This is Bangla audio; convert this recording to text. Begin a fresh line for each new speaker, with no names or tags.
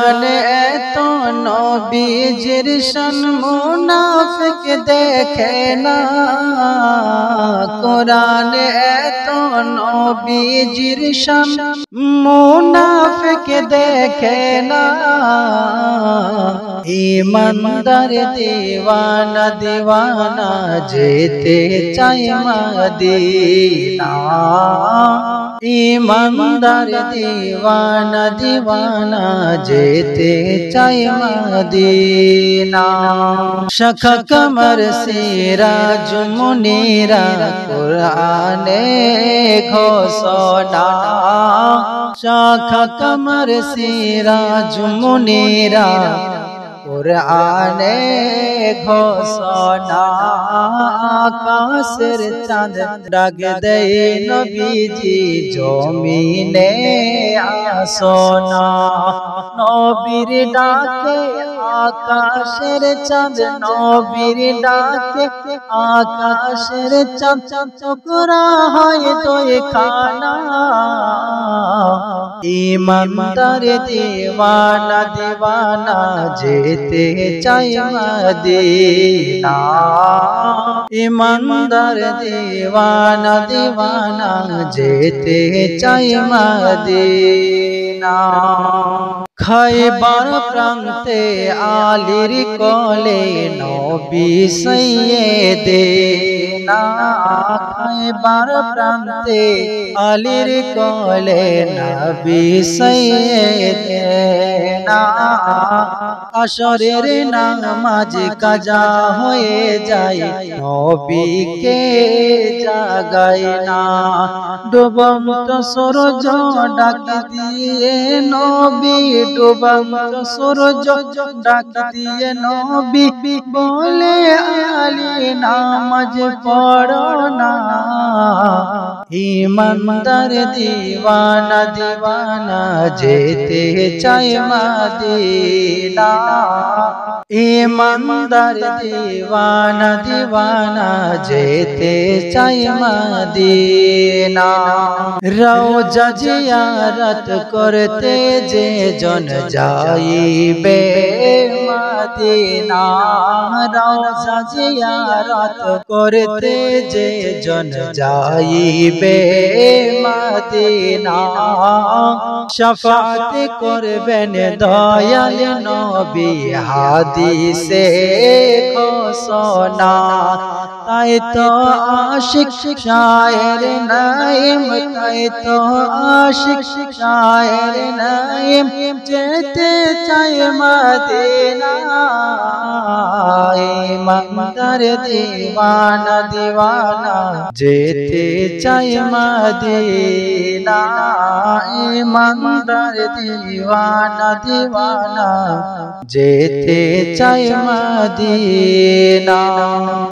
কোরআনে এত নবীজির শান মুনাফিক দেখে না। কোরআনে এত নবীজির শান মুনাফিক দেখে না। ঈমানদার দিওয়ানা দিওয়ানা যেতে চায় মদিনা। ঈমানদার দিওয়ানা দিওয়ানা যেতে চায় মদিনা। শাখা কমর সিরাজ মুনিরা কুরআনে ঘোষণা। শাখা কমর সিরাজ মুনিরা কুরআনে ঘোষণা। আকাশের চাঁদ ডাক দেয় নবীজি জমিনে আসনা। নবীর ডাকে আকাশের চাঁদ, নবীর ডাকে আকাশের চাঁদ টুকরা হয় দুইখানা। ঈমানদার দিওয়ানা দিওয়ানা যেতে চায় মদিনা। ঈমানদার দিওয়ানা দিওয়ানা যেতে চায় মদিনা। খায়বার প্রান্তে আলীর কোলে নবী সাইয়েদেনা। খায়বার প্রান্তে আলীর কোলে নবী সাইয়েদেনা। আসরের নামাজ কাজা হয়ে যায় নবীকে জাগায় না। ডুবন্ত সূরজ ডাক দিয়ে নবী, ডুবন্ত সূরজ ডাক দিয়ে নবী বলে আলী নামাজ পড়ো না। ঈমানদার দিওয়ানা দিওয়ানা যেতে চায় মদিনা। ঈমানদার দিওয়ানা দিওয়ানা যেতে চায় মদিনা। রওজা জিয়ারত করতে যে জন যাইবে মদিনা। রওজা জিয়ারত করতে যে জন যাইবে মদিনা। শাফাত করবেন দয়াল নবী হাদিসে ঘোষণা। তাই তো আশিক শায়ের নাইম, তাই তো আশিক শায়ের নাইম যেতে চায় মদিনা। ঈমানদার দিওয়ানা দিওয়ানা যেতে চায় মদিনা। ঈমানদার দিওয়ানা দিওয়ানা যেতে চায় মদিনা।